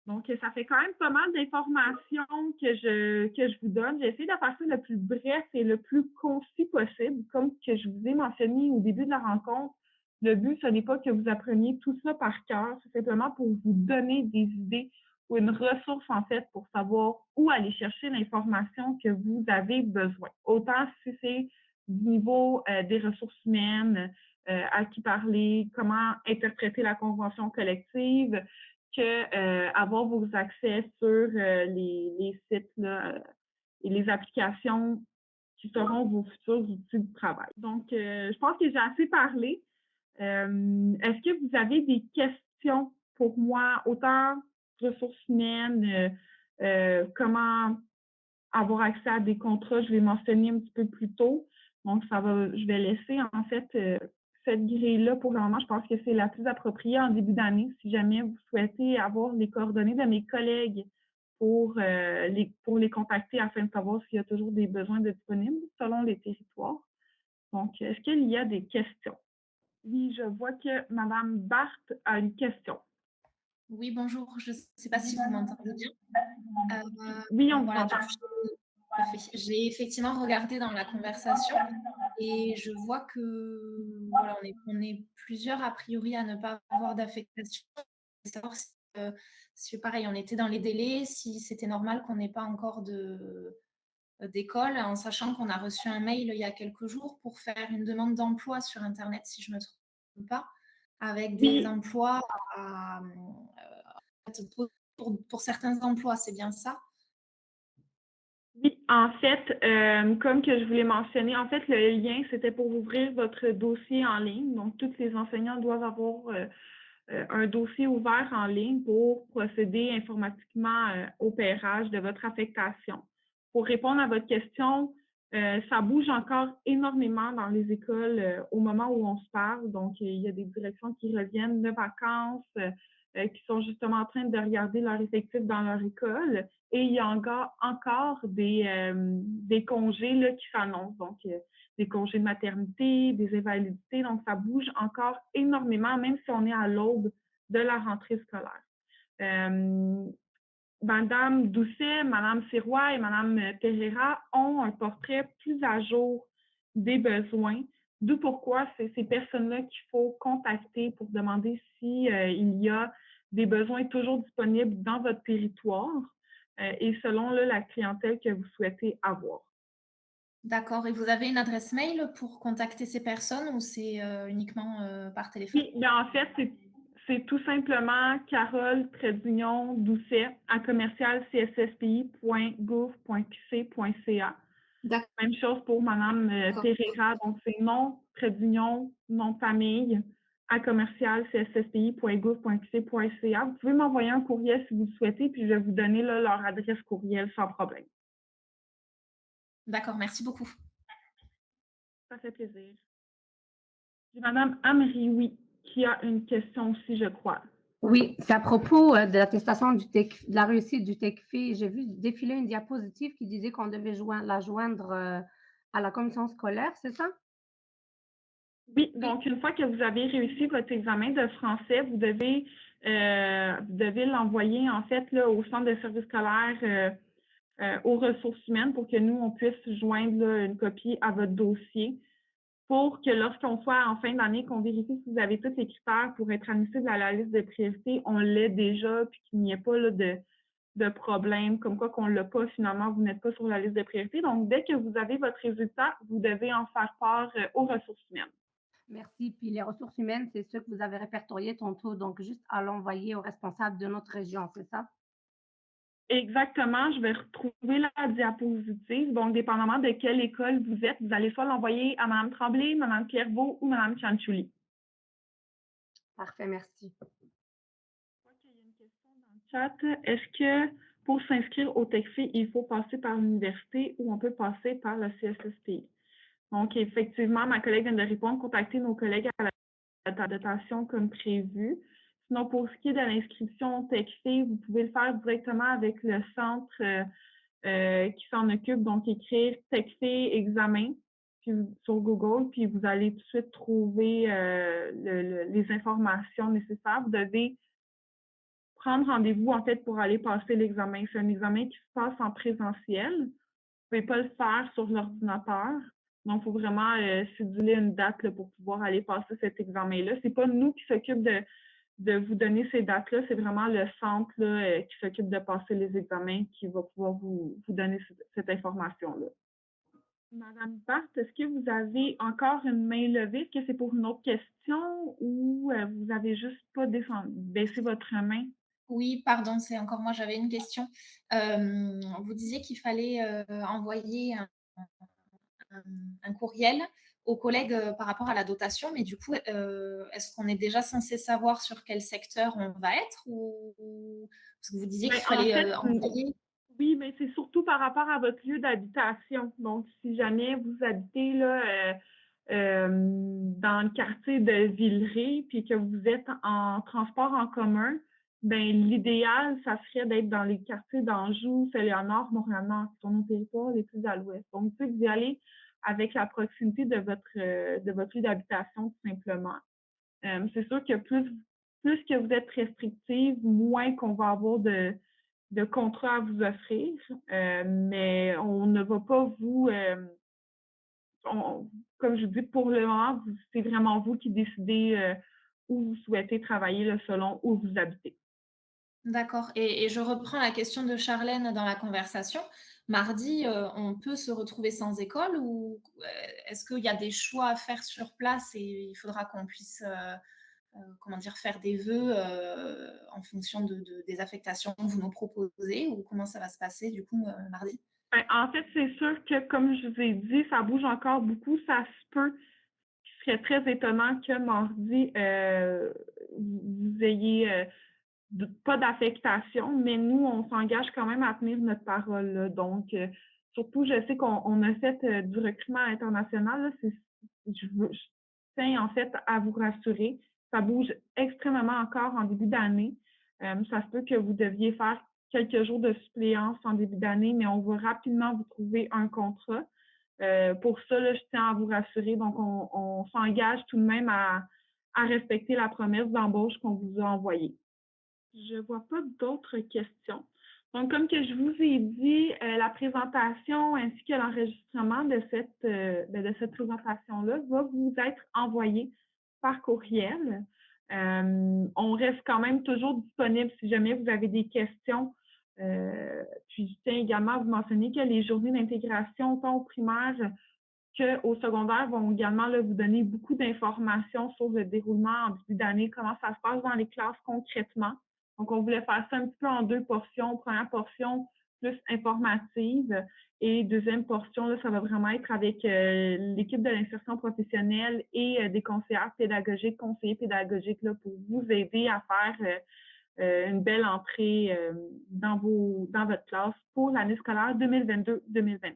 Donc, ça fait quand même pas mal d'informations que je vous donne. J'essaie de faire ça le plus bref et le plus concis possible. Comme que je vous ai mentionné au début de la rencontre, le but, ce n'est pas que vous appreniez tout ça par cœur, c'est simplement pour vous donner des idées ou une ressource, en fait, pour savoir où aller chercher l'information que vous avez besoin. Autant si c'est du niveau des ressources humaines, à qui parler, comment interpréter la convention collective, que avoir vos accès sur les sites là, et les applications qui seront vos futurs outils de travail. Donc, je pense que j'ai assez parlé. Est-ce que vous avez des questions pour moi, autant ressources humaines, comment avoir accès à des contrats, je l'ai mentionné un petit peu plus tôt. Donc, je vais laisser en fait cette grille-là pour le moment. Je pense que c'est la plus appropriée en début d'année. Si jamais vous souhaitez avoir les coordonnées de mes collègues pour les contacter afin de savoir s'il y a toujours des besoins de disponibles selon les territoires. Donc, est-ce qu'il y a des questions? Oui, je vois que Mme Barthes a une question. Oui, bonjour, je ne sais pas si vous m'entendez bien. Oui, on vous Voilà, entend. du coup, parfait. J'ai effectivement regardé dans la conversation et je vois que voilà, on est plusieurs a priori à ne pas avoir d'affectation. Je voulais savoir si pareil, on était dans les délais, si c'était normal qu'on n'ait pas encore d'école, en sachant qu'on a reçu un mail il y a quelques jours pour faire une demande d'emploi sur internet, si je ne me trompe pas, avec des Oui, emplois à, pour certains emplois, c'est bien ça? oui, en fait, comme que je vous l'ai mentionné, en fait, le lien, c'était pour ouvrir votre dossier en ligne. Donc, tous les enseignants doivent avoir un dossier ouvert en ligne pour procéder informatiquement au paiement de votre affectation. Pour répondre à votre question, ça bouge encore énormément dans les écoles au moment où on se parle. Donc, il y a des directions qui reviennent de vacances, qui sont justement en train de regarder leur effectif dans leur école. Et il y a encore des congés là, qui s'annoncent. Donc, des congés de maternité, des invalidités. Donc, ça bouge encore énormément, même si on est à l'aube de la rentrée scolaire. Euh, Madame Doucet, Madame Sirois et Madame Pereira ont un portrait plus à jour des besoins, d'où pourquoi c'est ces personnes-là qu'il faut contacter pour demander si il y a des besoins toujours disponibles dans votre territoire et selon là, la clientèle que vous souhaitez avoir. D'accord, et vous avez une adresse mail pour contacter ces personnes ou c'est, uniquement, par téléphone? Oui, ben en fait, c'est tout simplement Carole-Doucet à commercial csSPI.gouv.qc.ca. Même chose pour Madame D'accord. Pereira, donc c'est nom, trait d'union, nom de famille à commercial csSPI.gouv.qc.ca. Vous pouvez m'envoyer un courriel si vous le souhaitez, puis je vais vous donner là, leur adresse courriel sans problème. D'accord, merci beaucoup. Ça fait plaisir. J'ai Madame Amrioui qui a une question aussi, je crois. Oui, c'est à propos, de l'attestation de la réussite du TECFI. J'ai vu défiler une diapositive qui disait qu'on devait la joindre, à la commission scolaire, c'est ça? Oui, donc une fois que vous avez réussi votre examen de français, vous devez l'envoyer en fait là, au centre de service scolaire aux ressources humaines pour que nous, on puisse joindre là, une copie à votre dossier pour que lorsqu'on soit en fin d'année, qu'on vérifie si vous avez tous les critères pour être admissible à la liste de priorité, on l'ait déjà, puis qu'il n'y ait pas là, de problème, comme quoi qu'on ne l'a pas, finalement, vous n'êtes pas sur la liste de priorité. Donc, dès que vous avez votre résultat, vous devez en faire part aux ressources humaines. Merci. Puis les ressources humaines, c'est ceux que vous avez répertoriés tantôt, donc juste à l'envoyer aux responsables de notre région, c'est ça? Exactement, je vais retrouver la diapositive. Donc, dépendamment de quelle école vous êtes, vous allez soit l'envoyer à Mme Tremblay, Mme Clairvaux ou Mme Chanchouli. Parfait, merci. Je vois qu'il y a une question dans le chat. Est-ce que pour s'inscrire au TECFI, il faut passer par l'université ou on peut passer par le CSSPI? Donc, effectivement, ma collègue vient de répondre, contactez nos collègues à la dotation comme prévu. Sinon, pour ce qui est de l'inscription au TECFI, vous pouvez le faire directement avec le centre qui s'en occupe. Donc, écrire TECFI examen puis, sur Google, puis vous allez tout de suite trouver les informations nécessaires. Vous devez prendre rendez-vous, en fait, pour aller passer l'examen. C'est un examen qui se passe en présentiel. Vous ne pouvez pas le faire sur l'ordinateur. Donc, il faut vraiment céduler une date là, pour pouvoir aller passer cet examen-là. Ce n'est pas nous qui s'occupent de vous donner ces dates-là, c'est vraiment le centre là, qui s'occupe de passer les examens qui va pouvoir vous donner cette information-là. Madame Barthes, est-ce que vous avez encore une main levée? Est-ce que c'est pour une autre question ou vous avez juste pas baissé votre main? Oui, pardon, c'est encore moi, j'avais une question. Vous disiez qu'il fallait, envoyer un un courriel aux collègues, par rapport à la dotation, mais du coup, est-ce qu'on est déjà censé savoir sur quel secteur on va être ou parce que vous disiez Ben, qu'il en fallait, fait, envoyer oui, mais c'est surtout par rapport à votre lieu d'habitation. Donc, si jamais vous habitez là, dans le quartier de Villeray, puis que vous êtes en transport en commun, ben l'idéal, ça serait d'être dans les quartiers d'Anjou, Saint-Léonard, Montréal-Nord, qui sont nos territoires les plus à l'ouest. Donc, tu sais, vous y allez avec la proximité de votre lieu d'habitation, tout simplement. C'est sûr que plus que vous êtes restrictive, moins qu'on va avoir de contrats à vous offrir, mais on ne va pas comme je dis, pour le moment, c'est vraiment vous qui décidez où vous souhaitez travailler là, selon où vous habitez. d'accord et je reprends la question de Charlène dans la conversation. Mardi, on peut se retrouver sans école ou, est-ce qu'il y a des choix à faire sur place et il faudra qu'on puisse, comment dire? Faire des vœux, en fonction des affectations que vous nous proposez ou comment ça va se passer du coup, mardi? Ben, en fait, c'est sûr que, comme je vous ai dit, ça bouge encore beaucoup. Ça se peut qu'il serait très étonnant que mardi, vous ayez pas d'affectation, mais nous, on s'engage quand même à tenir notre parole. Là. Donc, surtout, je sais qu'on a fait du recrutement international. Là, je tiens en fait à vous rassurer. Ça bouge extrêmement encore en début d'année. Ça se peut que vous deviez faire quelques jours de suppléance en début d'année, mais on va rapidement vous trouver un contrat. Pour ça, là, je tiens à vous rassurer. Donc, on s'engage tout de même à respecter la promesse d'embauche qu'on vous a envoyée. Je ne vois pas d'autres questions. Donc, comme que je vous ai dit, la présentation ainsi que l'enregistrement de cette présentation-là va vous être envoyé par courriel. On reste quand même toujours disponible si jamais vous avez des questions. Puis, je tiens également à vous mentionner que les journées d'intégration, tant au primaire qu'au secondaire, vont également là, vous donner beaucoup d'informations sur le déroulement en début d'année, comment ça se passe dans les classes concrètement. Donc, on voulait faire ça un petit peu en deux portions. Première portion plus informative et deuxième portion, là, ça va vraiment être avec l'équipe de l'insertion professionnelle et des conseillères pédagogiques, conseillers pédagogiques là, pour vous aider à faire une belle entrée dans votre classe pour l'année scolaire 2022-2023.